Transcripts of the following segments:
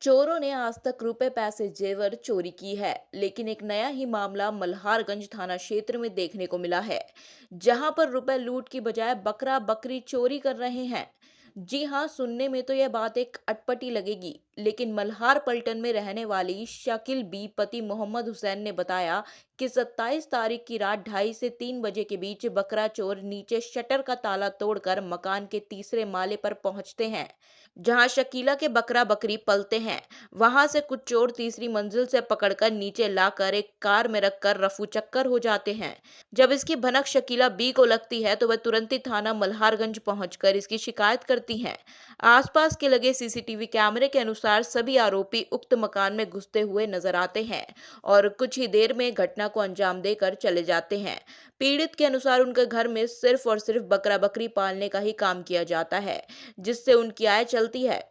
चोरों ने आज तक रुपए पैसे जेवर चोरी की है, लेकिन एक नया ही मामला मल्हारगंज थाना क्षेत्र में देखने को मिला है, जहां पर रुपए लूट की बजाय बकरा बकरी चोरी कर रहे हैं। जी हां, सुनने में तो यह बात एक अटपटी लगेगी, लेकिन मल्हार पलटन में रहने वाली शकील बी पति मोहम्मद हुसैन ने बताया कि 27 तारीख की रात 2:30 से 3 बजे के बीच बकरा चोर नीचे शटर का ताला तोड़कर मकान के तीसरे माले पर पहुंचते हैं, जहां शकीला के बकरा बकरी पलते हैं। वहां से कुछ चोर तीसरी मंजिल से पकड़कर नीचे लाकर एक कार में रखकर रफू चक्कर हो जाते हैं। जब इसकी भनक शकीला बी को लगती है तो वह तुरंत ही थाना मल्हारगंज पहुंचकर इसकी शिकायत करती हैं। आसपास के लगे सीसीटीवी कैमरे के अनुसार सभी आरोपी उक्त मकान में घुसते हुए नजर आते हैं और कुछ ही देर में घटना को अंजाम देकर चले जाते हैं। पीड़ित के अनुसार उनके घर में सिर्फ और सिर्फ बकरा बकरी पालने का ही काम किया जाता है, जिससे उनकी आय चलती है।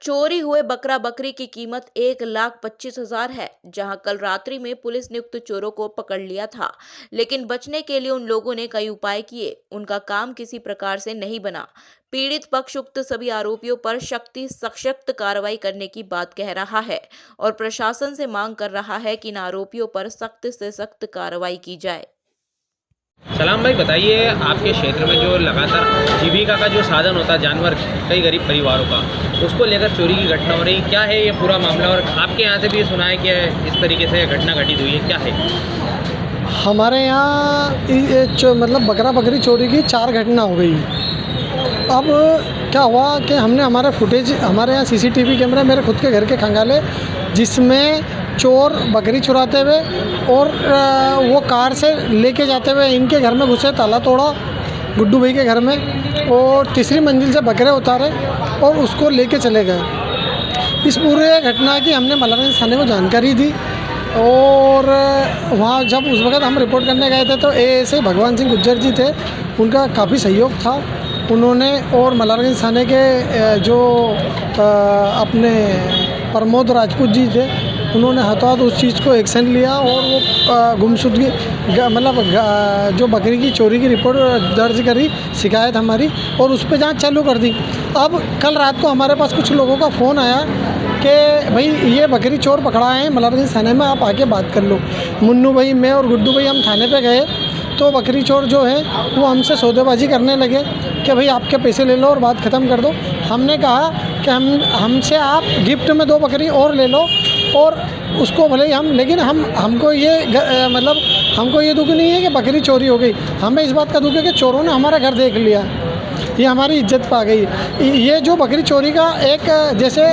चोरी हुए बकरा बकरी की कीमत 1,25,000 है, जहां कल रात्रि में पुलिस ने उक्त चोरों को पकड़ लिया था, लेकिन बचने के लिए उन लोगों ने कई उपाय किए, उनका काम किसी प्रकार से नहीं बना। पीड़ित पक्ष उक्त सभी आरोपियों पर सख्त कार्रवाई करने की बात कह रहा है और प्रशासन से मांग कर रहा है कि इन आरोपियों पर सख्त से सख्त कार्रवाई की जाए। सलाम भाई, बताइए आपके क्षेत्र में जो लगातार जीविका का जो साधन होता है जानवर कई गरीब परिवारों का, उसको लेकर चोरी की घटना हो रही, क्या है ये पूरा मामला? और आपके यहाँ से भी सुना है कि इस तरीके से घटना घटित हुई है, क्या है? हमारे यहाँ मतलब बकरा बकरी चोरी की 4 घटना हो गई। अब क्या हुआ कि हमने हमारे फुटेज, हमारे यहाँ सीसीटीवी कैमरा मेरे खुद के घर के खंगाले, जिसमें चोर बकरी चुराते हुए और वो कार से लेके जाते हुए इनके घर में घुसे, ताला तोड़ा गुड्डू भाई के घर में और तीसरी मंजिल से बकरे उतारे और उसको लेके चले गए। इस पूरे घटना की हमने मल्हारगंज थाने को जानकारी दी और वहाँ जब उस वक़्त हम रिपोर्ट करने गए थे तो एएसआई भगवान सिंह गुज्जर जी थे, उनका काफ़ी सहयोग था। उन्होंने और मल्हारगंज थाने के जो अपने प्रमोद राजपूत जी थे, उन्होंने हाथों-हाथ उस चीज़ को एक्शन लिया और वो गुमशुदगी मतलब जो बकरी की चोरी की रिपोर्ट दर्ज करी, शिकायत हमारी, और उस पर जांच चालू कर दी। अब कल रात को हमारे पास कुछ लोगों का फ़ोन आया कि भाई ये बकरी चोर पकड़ा है मल्हारगंज थाने में, आप आके बात कर लो। मुन्नू भाई, मैं और गुड्डू भाई हम थाने पे गए तो बकरी चोर जो है वो हमसे सौदेबाजी करने लगे कि भाई आपके पैसे ले लो और बात ख़त्म कर दो। हमने कहा कि हमसे आप गिफ्ट में 2 बकरी और ले लो और उसको भले ही हम, लेकिन हमको ये मतलब हमको ये दुख नहीं है कि बकरी चोरी हो गई, हमें इस बात का दुख है कि चोरों ने हमारा घर देख लिया, ये हमारी इज्जत पा गई। ये जो बकरी चोरी का एक, जैसे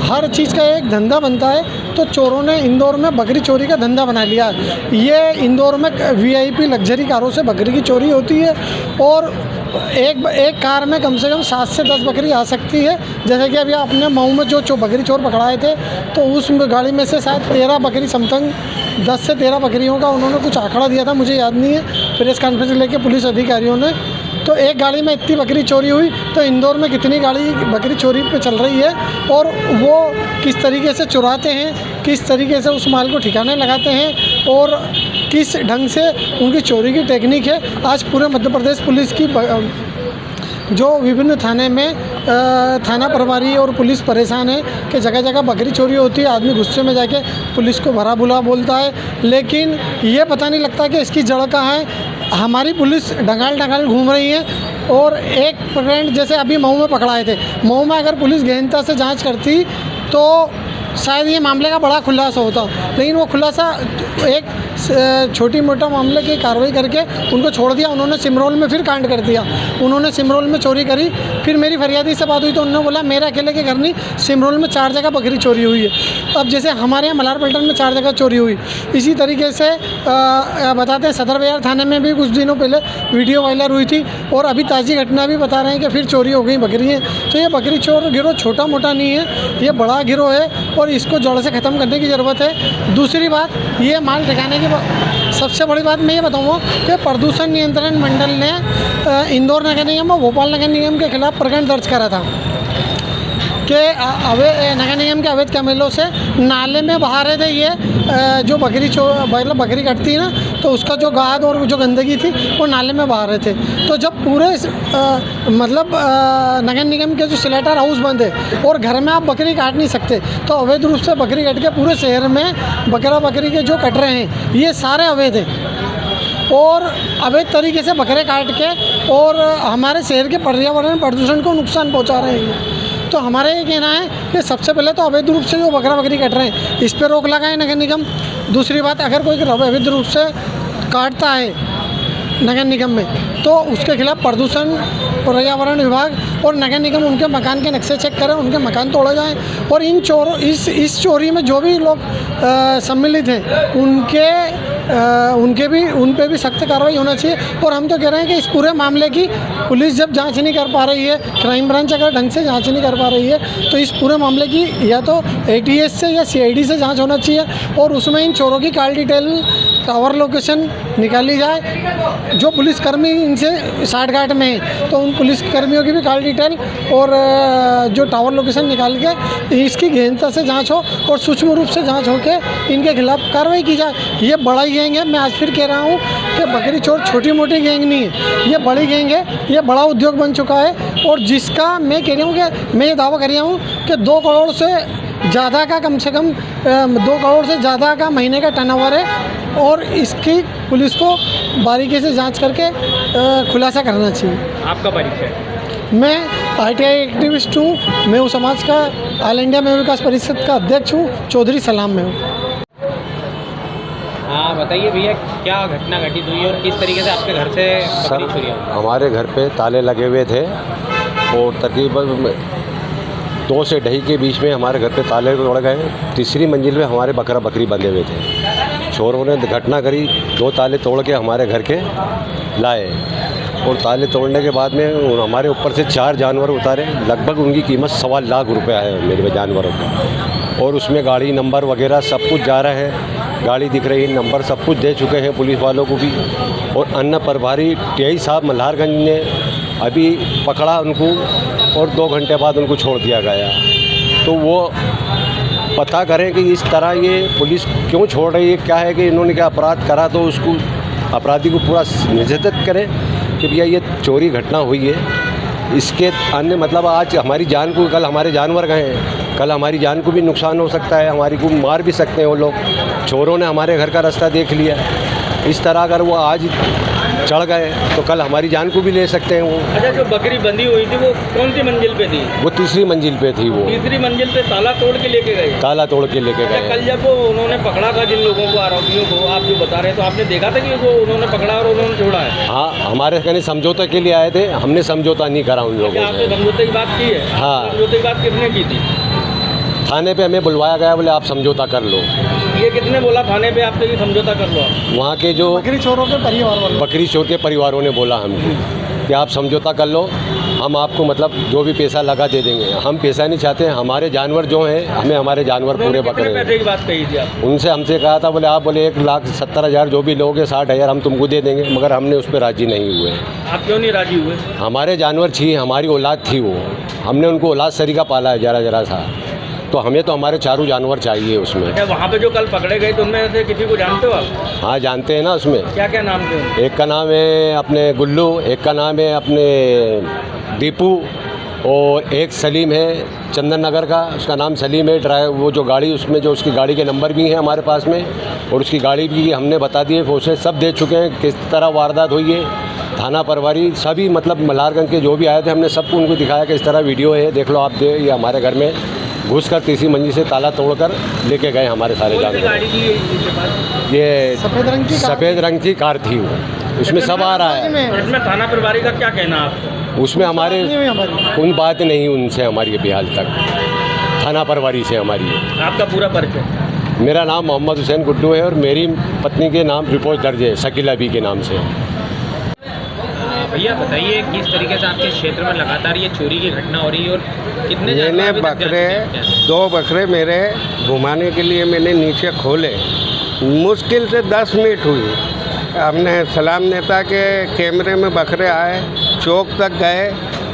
हर चीज़ का एक धंधा बनता है, तो चोरों ने इंदौर में बकरी चोरी का धंधा बना लिया। ये इंदौर में वीआईपी लग्जरी कारों से बकरी की चोरी होती है और एक कार में कम से कम 7 से 10 बकरी आ सकती है। जैसे कि अभी आपने मऊ में जो बकरी चोर पकड़ाए थे, तो उस गाड़ी में से शायद 13 बकरी, समथिंग 10 से 13 बकरियों का उन्होंने कुछ आंकड़ा दिया था, मुझे याद नहीं है, प्रेस कॉन्फ्रेंस लेके पुलिस अधिकारियों ने। तो एक गाड़ी में इतनी बकरी चोरी हुई, तो इंदौर में कितनी गाड़ी बकरी चोरी पे चल रही है और वो किस तरीके से चुराते हैं, किस तरीके से उस माल को ठिकाने लगाते हैं और किस ढंग से उनकी चोरी की टेक्निक है। आज पूरे मध्य प्रदेश पुलिस की जो विभिन्न थाने में थाना प्रभारी और पुलिस परेशान है कि जगह जगह बकरी चोरी होती है, आदमी गुस्से में जाके पुलिस को भला बुरा बोलता है, लेकिन ये पता नहीं लगता कि इसकी जड़ कहाँ है। हमारी पुलिस डंगाल घूम रही है और 1% जैसे अभी मऊ में पकड़ाए थे, मऊ में अगर पुलिस गहनता से जांच करती तो शायद ये मामले का बड़ा खुलासा होता, लेकिन वो खुलासा एक छोटी मोटा मामले की कार्रवाई करके उनको छोड़ दिया। उन्होंने सिमरोल में फिर कांड कर दिया, उन्होंने सिमरोल में चोरी करी। फिर मेरी फरियादी से बात हुई तो उन्होंने बोला मेरे अकेले के घर नहीं, सिमरोल में 4 जगह बकरी चोरी हुई है। अब जैसे हमारे यहाँ मल्हार पलटन में 4 जगह चोरी हुई, इसी तरीके से बताते हैं सदर बाजार थाने में भी कुछ दिनों पहले वीडियो वायरल हुई थी और अभी ताज़ी घटना भी बता रहे हैं कि फिर चोरी हो गई बकरियाँ। तो ये बकरी चोर गिरोह छोटा मोटा नहीं है, ये बड़ा गिरोह है और इसको जड़ से ख़त्म करने की ज़रूरत है। दूसरी बात, ये माल ठिकाने की सबसे बड़ी बात मैं ये बताऊँगा कि प्रदूषण नियंत्रण मंडल ने इंदौर नगर निगम और भोपाल नगर निगम के खिलाफ प्रकरण दर्ज करा था कि नगर निगम के अवैध कैमरों से नाले में बहा रहे थे ये जो मतलब बकरी कटती है ना, तो उसका जो गाद और जो गंदगी थी वो नाले में बहा रहे थे। तो जब पूरे मतलब नगर निगम के जो स्लेटर हाउस बंद है और घर में आप बकरी काट नहीं सकते, तो अवैध रूप से बकरी कट के पूरे शहर में बकरी के जो कट रहे हैं ये सारे अवैध हैं और अवैध तरीके से बकरे काट के और हमारे शहर के पर्यावरण प्रदूषण को नुकसान पहुंचा रहे हैं। तो हमारा ये कहना है कि सबसे पहले तो अवैध रूप से जो बकरी कट रहे हैं इस पर रोक लगाए नगर निगम। दूसरी बात, अगर कोई अवैध रूप से काटता है नगर निगम में तो उसके खिलाफ प्रदूषण पर्यावरण विभाग और नगर निगम उनके मकान के नक्शे चेक करें, उनके मकान तोड़े जाएं और इन चोरों इस चोरी में जो भी लोग सम्मिलित हैं उन पे भी सख्त कार्रवाई होना चाहिए। और हम तो कह रहे हैं कि इस पूरे मामले की पुलिस जब जांच नहीं कर पा रही है, क्राइम ब्रांच अगर ढंग से जांच नहीं कर पा रही है, तो इस पूरे मामले की या तो ATS से या CID से जांच होना चाहिए और उसमें इन चोरों की कॉल डिटेल, टावर लोकेशन निकाली जाए। जो पुलिसकर्मी इनसे साठगांठ में है तो उन पुलिसकर्मियों की भी कॉल डिटेल और जो टावर लोकेशन निकाल के इसकी गहनता से जांच हो और सूक्ष्म रूप से जांच हो के इनके खिलाफ कार्रवाई की जाए। ये बड़ा गैंग है, मैं आज फिर कह रहा हूँ कि बकरी चोर छोटी मोटी गैंग नहीं है, ये बड़ी गैंग है, ये बड़ा उद्योग बन चुका है और जिसका मैं कह रही हूँ कि मैं ये दावा कर रहा हूँ कि 2 करोड़ से ज़्यादा का कम से कम 2 करोड़ से ज़्यादा का महीने का टर्नओवर है और इसकी पुलिस को बारीकी से जांच करके खुलासा करना चाहिए। आपका परिचय? मैं ITI एक्टिविस्ट हूँ, मैं उस समाज का ऑल इंडिया में विकास परिषद का अध्यक्ष हूँ, चौधरी सलाम में हूँ। हाँ बताइए भैया, क्या घटना घटित हुई और किस तरीके से आपके घर से बकरी चोरी हुई? हमारे घर पे ताले लगे हुए थे और तकरीबन 2 से 2.5 के बीच में हमारे घर पे ताले तोड़ गए। तीसरी मंजिल में हमारे बकरी बंधे हुए थे। चोरों ने घटना करी, 2 ताले तोड़ के हमारे घर के लाए और ताले तोड़ने के बाद में हमारे ऊपर से 4 जानवर उतारे। लगभग उनकी कीमत 1.25 लाख रुपये है मेरे जानवरों का और उसमें गाड़ी नंबर वगैरह सब कुछ जा रहा है, गाड़ी दिख रही है, नंबर सब कुछ दे चुके हैं पुलिस वालों को भी। और अन्य प्रभारी TI साहब मल्हारगंज ने अभी पकड़ा उनको और 2 घंटे बाद उनको छोड़ दिया गया। तो वो पता करें कि इस तरह ये पुलिस क्यों छोड़ रही है, क्या है कि इन्होंने क्या अपराध करा, तो उसको अपराधी को पूरा निषेधित करें कि भैया ये चोरी घटना हुई है। इसके अन्य मतलब आज हमारी जान को, कल हमारे जानवर गए हैं, कल हमारी जान को भी नुकसान हो सकता है, हमारी को मार भी सकते हैं वो लोग। चोरों ने हमारे घर का रास्ता देख लिया, इस तरह अगर वो आज चढ़ गए तो कल हमारी जान को भी ले सकते हैं वो। अच्छा, जो बकरी बंधी हुई थी वो कौन सी मंजिल पे थी? वो तीसरी मंजिल पे थी। वो तीसरी मंजिल पे ताला तोड़ के लेके गए? ताला तोड़ के लेके गए। कल जब उन्होंने पकड़ा था जिन लोगों को, आरोपियों को आप जो बता रहे हैं, तो आपने देखा था कि वो उन्होंने पकड़ा और उन्होंने छोड़ा है? हाँ, हमारे कहने समझौता के लिए आए थे, हमने समझौता नहीं करा उन लोगों आपने से। समझौते की बात की है? हाँ। समझौते की बात किसने की थी? थाने पे हमें बुलवाया गया, बोले आप समझौता कर लो। ये किसने बोला थाने पे आपसे कि समझौता कर लो आप? वहाँ के जो बकरी चोरों के परिवार वाले, बकरी चोर के परिवारों ने बोला हमको कि आप समझौता कर लो, हम आपको मतलब जो भी पैसा लगा दे देंगे। हम पैसा नहीं चाहते, हमारे जानवर जो हैं, हमें हमारे जानवर पूरे बकरे। पैसे की बात कही थी आप? उनसे हमसे कहा था, बोले आप बोले 1,70,000 जो भी लोगे 60,000 हम तुमको दे देंगे, मगर हमने उस पर राज़ी नहीं हुए। आप क्यों नहीं राज़ी हुए? हमारे जानवर चाहिए, हमारी औलाद थी वो, हमने उनको औलाद सरीका पाला है जरा सा, तो हमें तो हमारे चारों जानवर चाहिए उसमें। अच्छा, वहाँ पे जो कल पकड़े गए तो उनमें से किसी को जानते हो आप? हाँ जानते हैं ना। उसमें क्या क्या नाम थे? एक का नाम है अपने गुल्लू, एक का नाम है अपने दीपू और एक सलीम है चंदन नगर का, उसका नाम सलीम है। ड्राइवर वो जो गाड़ी, उसमें जो उसकी गाड़ी के नंबर भी हैं हमारे पास में और उसकी गाड़ी भी हमने बता दिए, फोटो सब दे चुके हैं किस तरह वारदात हुई है। थाना प्रभारी सभी मतलब मल्हारगंज के जो भी आए थे हमने सबको उनको दिखाया कि इस तरह वीडियो है, देख लो आप। ये हमारे घर में घुस कर तीसरी मंजिल से ताला तोड़कर लेके गए हमारे सारे जानवर। ये सफ़ेद रंग की कार थी वो, उसमें सब आ रहा है। इसमें थाना प्रभारी का क्या कहना है आपको? उसमें हमारे कोई बात नहीं उनसे हमारी अभी हाल तक, थाना प्रभारी से हमारी। आपका पूरा परिचय? मेरा नाम मोहम्मद हुसैन गुड्डू है और मेरी पत्नी के नाम रिपोर्ट दर्ज है शकीला बी के नाम से। भैया बताइए, किस तरीके से आपके क्षेत्र में लगातार ये चोरी की घटना हो रही है और कितने मैंने बकरे 2 बकरे मेरे घुमाने के लिए मैंने नीचे खोले, मुश्किल से 10 मिनट हुई। हमने सलाम नेता के कैमरे में बकरे आए, चौक तक गए,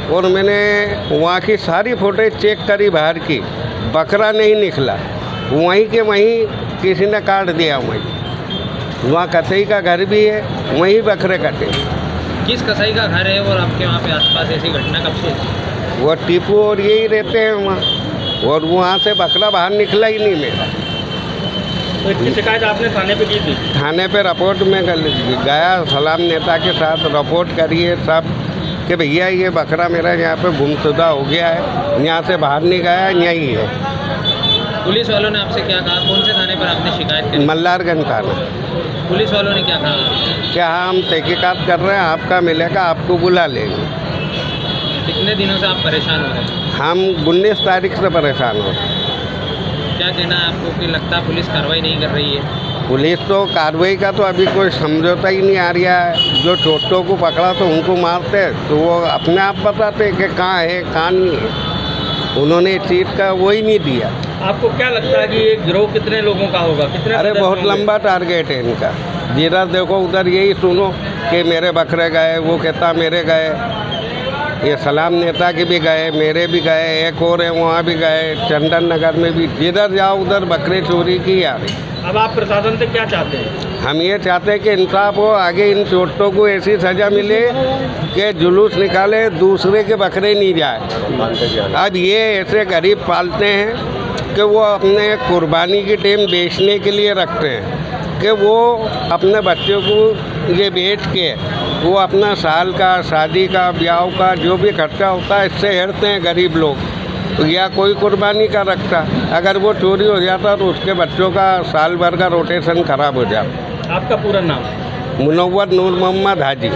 और मैंने वहाँ की सारी फुटेज चेक करी बाहर की, बकरा नहीं निकला। वहीं के वहीं किसी ने काट दिया। वहाँ कसाई का घर भी है, वहीं बकरे कटे। किस कसाई का घर है और आपके वहाँ पे आसपास ऐसी घटना कब से है? वो टीपू और यही रहते हैं वहाँ, और वहाँ से बकरा बाहर निकला ही नहीं मेरा। तो इसकी शिकायत आपने थाने पे की थी? थाने पे रिपोर्ट में गया, सलाम नेता के साथ रिपोर्ट करिए सब कि भैया ये बकरा मेरा यहाँ पे गुमशुदा हो गया है, यहाँ से बाहर नहीं गया, यहीं है। पुलिस वालों ने आपसे क्या कहा? कौन से थाने पर आपने शिकायत करी? मल्हारगंज थाना। पुलिस वालों ने क्या कहा? क्या हम तहकीकात कर रहे हैं, आपका मिलेगा, आपको बुला लेंगे। कितने दिनों से आप परेशान हो रहे हैं? हम 19 तारीख से परेशान हो रहे हैं। क्या कहना है आपको कि लगता है पुलिस कार्रवाई नहीं कर रही है? पुलिस तो कार्रवाई का तो अभी कोई समझौता ही नहीं आ रहा है। जो चोटों को पकड़ा तो उनको मारते, तो वो अपने आप बताते कि कहाँ है कहाँ नहीं है। उन्होंने इस चीज़ का वो ही नहीं दिया। आपको क्या लगता है कि ये गिरोह कितने लोगों का होगा? कितने? अरे बहुत लंबा टारगेट है इनका। जिधर देखो उधर यही सुनो कि मेरे बकरे गए, वो कहता मेरे गए, ये सलाम नेता के भी गए, मेरे भी गए, एक और है वहाँ भी गए, चंदन नगर में भी। जिधर जाओ उधर बकरे चोरी की आ रही। अब आप प्रशासन से क्या चाहते हैं? हम ये चाहते हैं कि इंसाफ हो, आगे इन चोटों को ऐसी सज़ा मिले कि जुलूस निकाले, दूसरे के बकरे नहीं जाए। अब ये ऐसे गरीब पालते हैं कि वो अपने कुर्बानी की टाइम बेचने के लिए रखते हैं, कि वो अपने बच्चों को ये बेच के वो अपना साल का, शादी का, ब्याह का जो भी खर्चा होता है इससे हेरते हैं गरीब लोग। या कोई कुर्बानी का रखता, अगर वो चोरी हो जाता तो उसके बच्चों का साल भर का रोटेशन खराब हो जाता। आपका पूरा नाम? मुनव्वर नूर मोहम्मद हाजी।